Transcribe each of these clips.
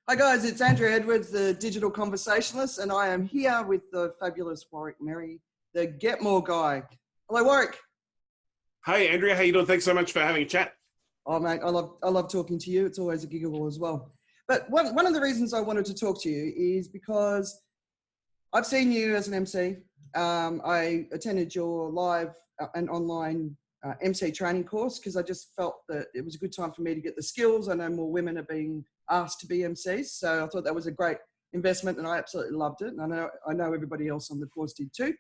Hi guys, it's Andrew Edwards, the digital conversationalist, and I am here with the fabulous Warwick Merry, the Get More guy. Hello, Warwick. Hey, Andrea, how you doing? Thanks so much for having a chat. Oh, mate, I love talking to you. It's always a giggle as well. But one of the reasons I wanted to talk to you is because I've seen you as an MC. I attended your live and online MC training course because I just felt that it was a good time for me to get the skills. I know more women are being asked to be MCs, so I thought that was a great investment, and I absolutely loved it. And I know everybody else on the course did too.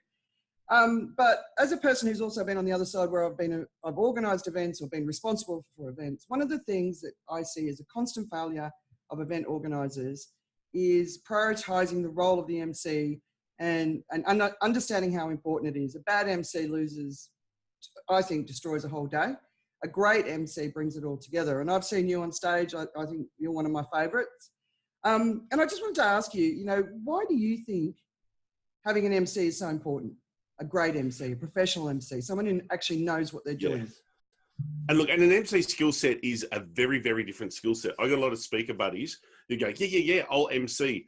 But as a person who's also been on the other side, where I've organised events or been responsible for events, one of the things that I see as a constant failure of event organisers is prioritising the role of the MC and understanding how important it is. A bad MC loses, I think, destroys a whole day. A great MC brings it all together. And I've seen you on stage. I think you're one of my favourites. And I just wanted to ask you, why do you think having an MC is so important? A great MC, a professional MC, someone who actually knows what they're doing. Yeah. And look, and an MC skill set is a very, very different skill set. I got a lot of speaker buddies who go, yeah, I'll MC.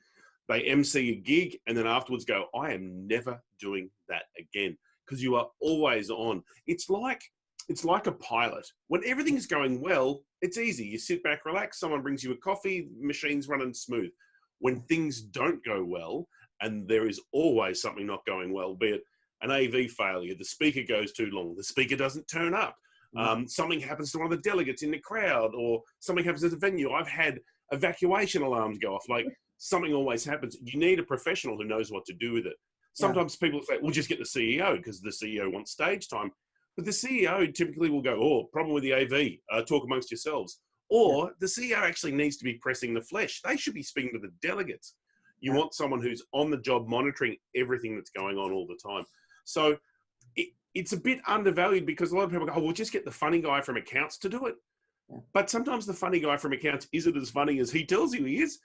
They MC a gig and then afterwards go, I am never doing that again, because you are always on. It's like a pilot. When everything's going well, it's easy. You sit back, relax, someone brings you a coffee, machine's running smooth. When things don't go well, and there is always something not going well, be it an AV failure, the speaker goes too long, the speaker doesn't turn up, something happens to one of the delegates in the crowd, or something happens at the venue. I've had evacuation alarms go off. Like, something always happens. You need a professional who knows what to do with it. Sometimes people say, we'll just get the CEO because the CEO wants stage time. But the CEO typically will go, oh, problem with the AV, talk amongst yourselves. Or the CEO actually needs to be pressing the flesh. They should be speaking to the delegates. You want someone who's on the job monitoring everything that's going on all the time. So it's a bit undervalued because a lot of people go, oh, we'll just get the funny guy from accounts to do it. Yeah. But sometimes the funny guy from accounts isn't as funny as he tells you he is,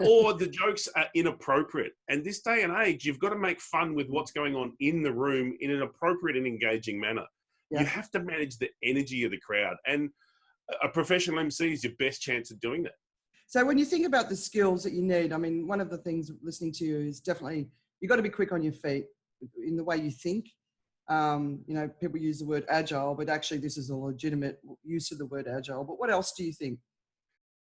or the jokes are inappropriate. And this day and age, you've got to make fun with what's going on in the room in an appropriate and engaging manner. Yeah. You have to manage the energy of the crowd, and a professional MC is your best chance of doing that. So when you think about the skills that you need, I mean, one of the things listening to you is definitely, you've got to be quick on your feet in the way you think. People use the word agile, but actually this is a legitimate use of the word agile. But what else do you think?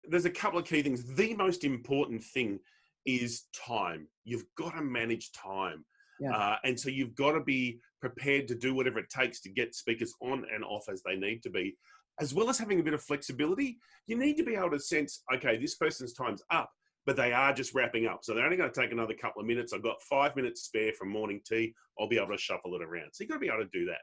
There's a couple of key things. The most important thing is time. You've got to manage time. Yeah. And so you've got to be prepared to do whatever it takes to get speakers on and off as they need to be, as well as having a bit of flexibility. You need to be able to sense, okay, this person's time's up, but they are just wrapping up. So they're only going to take another couple of minutes. I've got 5 minutes spare from morning tea. I'll be able to shuffle it around. So you've got to be able to do that.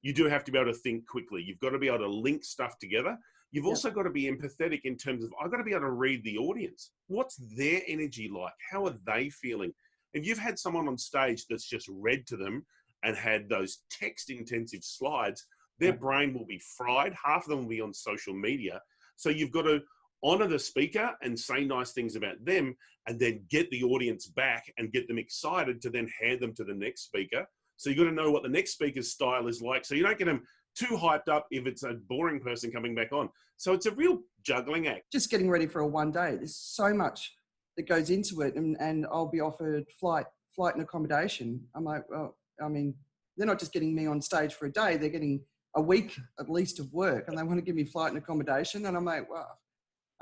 You do have to be able to think quickly. You've got to be able to link stuff together. You've also got to be empathetic in terms of, I've got to be able to read the audience. What's their energy like? How are they feeling? If you've had someone on stage that's just read to them and had those text-intensive slides, their brain will be fried. Half of them will be on social media. So you've got to honor the speaker and say nice things about them, and then get the audience back and get them excited to then hand them to the next speaker. So you've got to know what the next speaker's style is like, so you don't get them too hyped up if it's a boring person coming back on. So it's a real juggling act. Just getting ready for a one day, there's so much that goes into it, and I'll be offered flight and accommodation. I'm like, well, I mean, they're not just getting me on stage for a day, they're getting a week at least of work, and they want to give me flight and accommodation. And I'm like, well,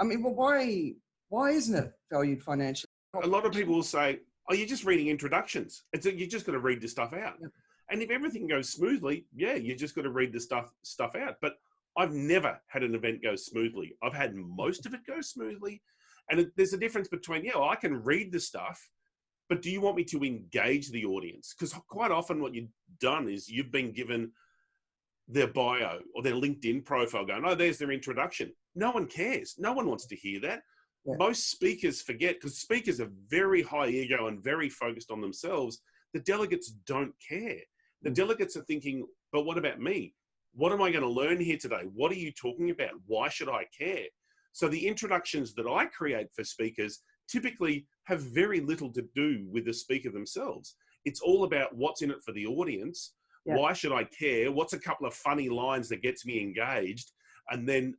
I mean, well, why isn't it valued financially? A lot of people will say, oh, you're just reading introductions. You just got to read the stuff out. Yeah. And if everything goes smoothly, yeah, you just got to read the stuff out. But I've never had an event go smoothly. I've had most of it go smoothly. And there's a difference between, I can read the stuff, but do you want me to engage the audience? Because quite often what you've done is you've been given their bio or their LinkedIn profile going, oh, there's their introduction. No one cares. No one wants to hear that. Yeah. Most speakers forget, because speakers are very high ego and very focused on themselves. The delegates don't care. The delegates are thinking, but what about me? What am I going to learn here today? What are you talking about? Why should I care? So the introductions that I create for speakers typically have very little to do with the speaker themselves. It's all about what's in it for the audience. Yeah. Why should I care? What's a couple of funny lines that gets me engaged and then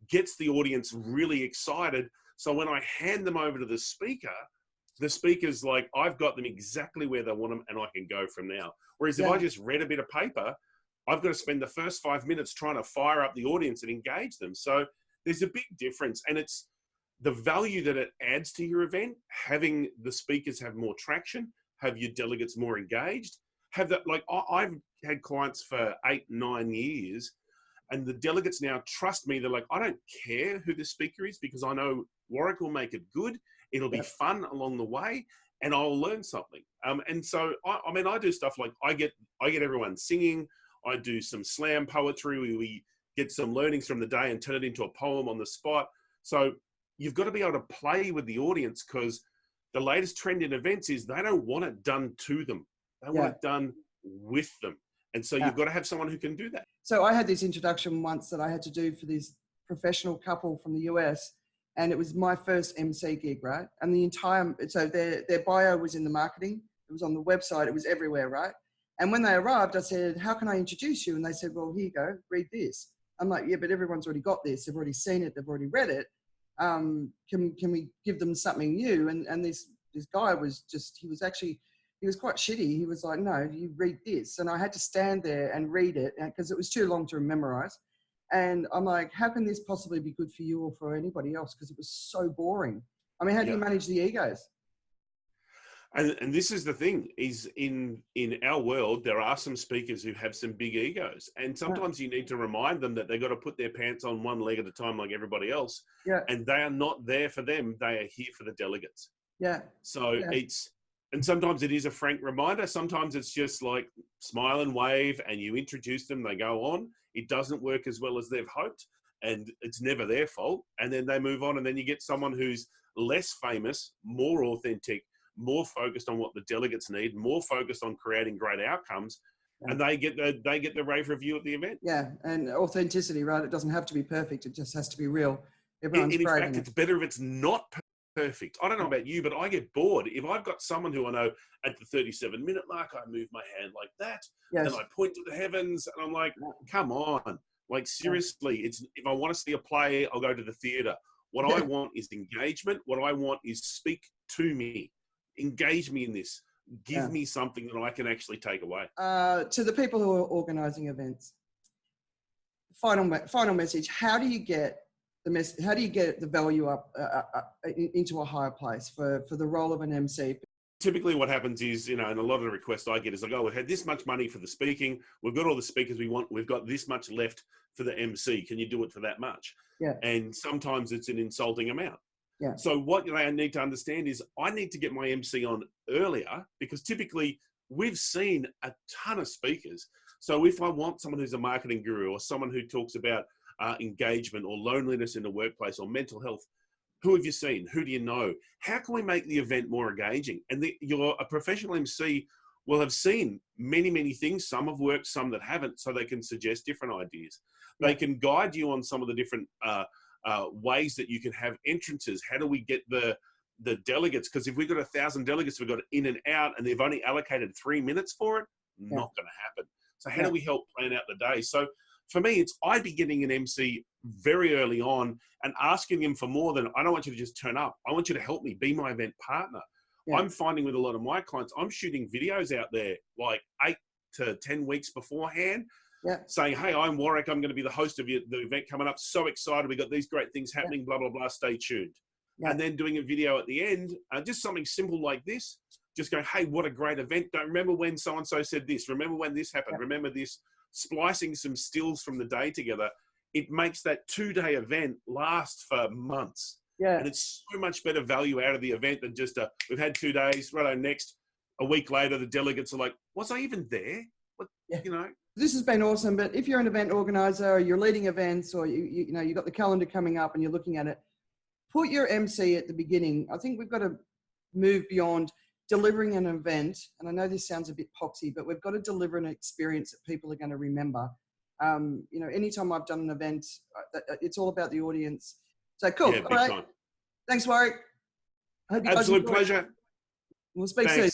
gets the audience really excited, So when I hand them over to the speaker's like, I've got them exactly where they want them and I can go from now. Whereas if I just read a bit of paper, I've got to spend the first 5 minutes trying to fire up the audience and engage them. So there's a big difference, and it's the value that it adds to your event, having the speakers have more traction, have your delegates more engaged, have that, like I've had clients for 8-9 years, and the delegates now trust me. They're like, I don't care who the speaker is because I know Warwick will make it good. It'll be fun along the way, and I'll learn something. And so, I mean, I do stuff like I get everyone singing. I do some slam poetry. We get some learnings from the day and turn it into a poem on the spot. So you've got to be able to play with the audience, because the latest trend in events is they don't want it done to them. They want it done with them. And so you've got to have someone who can do that. So I had this introduction once that I had to do for this professional couple from the US, and it was my first MC gig, right? And so their bio was in the marketing. It was on the website. It was everywhere, right? And when they arrived, I said, how can I introduce you? And they said, well, here you go, read this. I'm like, yeah, but everyone's already got this. They've already seen it. They've already read it. Can we give them something new? And this guy was he was quite shitty. He was like, no, you read this. And I had to stand there and read it because it was too long to memorize. And I'm like, how can this possibly be good for you or for anybody else? Because it was so boring. I mean, how do you manage the egos? And this is the thing, is in our world, there are some speakers who have some big egos. And sometimes you need to remind them that they've got to put their pants on one leg at a time like everybody else. Yeah. And they are not there for them. They are here for the delegates. Yeah. So and sometimes it is a frank reminder. Sometimes it's just like smile and wave and you introduce them, they go on. It doesn't work as well as they've hoped, and it's never their fault. And then they move on, and then you get someone who's less famous, more authentic, more focused on what the delegates need, more focused on creating great outcomes, and they get the rave review at the event. Yeah, and authenticity, right? It doesn't have to be perfect. It just has to be real. Everyone's in fact, it's better if it's not perfect. I don't know about you, but I get bored. If I've got someone who I know at the 37-minute mark, I move my hand like that, and I point to the heavens, and I'm like, come on. Like, seriously, it's if I want to see a play, I'll go to the theatre. What I want is engagement. What I want is speak to me. Engage me in this. Give me something that I can actually take away. To the people who are organising events, final message: how do you get how do you get the value up into a higher place for the role of an MC? Typically what happens is, and a lot of the requests I get is like, oh, we've had this much money for the speaking. We've got all the speakers we want. We've got this much left for the MC. Can you do it for that much? Yeah. And sometimes it's an insulting amount. Yeah. So what I need to understand is I need to get my MC on earlier, because typically we've seen a ton of speakers. So if I want someone who's a marketing guru or someone who talks about engagement or loneliness in the workplace or mental health, who have you seen? Who do you know? How can we make the event more engaging? And a professional MC will have seen many, many things. Some have worked, some that haven't, so they can suggest different ideas. Yeah. They can guide you on some of the different ways that you can have entrances. How do we get the delegates? Because if we've got 1,000 delegates, we've got in and out, and they've only allocated 3 minutes for it, not going to happen. So how do we help plan out the day? So for me, I'd be getting an MC very early on and asking him for more than, I don't want you to just turn up. I want you to help me, be my event partner. Yeah. I'm finding with a lot of my clients, I'm shooting videos out there like 8 to 10 weeks beforehand, saying, hey, I'm Warwick. I'm going to be the host of the event coming up. So excited. We've got these great things happening, blah, blah, blah. Stay tuned. And then doing a video at the end, just something simple like this, just going, hey, what a great event. Don't remember when so-and-so said this. Remember when this happened. Remember this. Splicing some stills from the day together. It makes that 2-day event last for months. Yeah. And it's so much better value out of the event than just we've had 2 days, righto, next. A week later, the delegates are like, was I even there? What, This has been awesome, but if you're an event organizer or you're leading events, or you've got the calendar coming up and you're looking at it, put your MC at the beginning. I think we've got to move beyond delivering an event. And I know this sounds a bit poxy, but we've got to deliver an experience that people are going to remember. Anytime I've done an event, it's all about the audience. So cool. Yeah, all right. Thanks, Warwick. Absolute pleasure. We'll speak soon.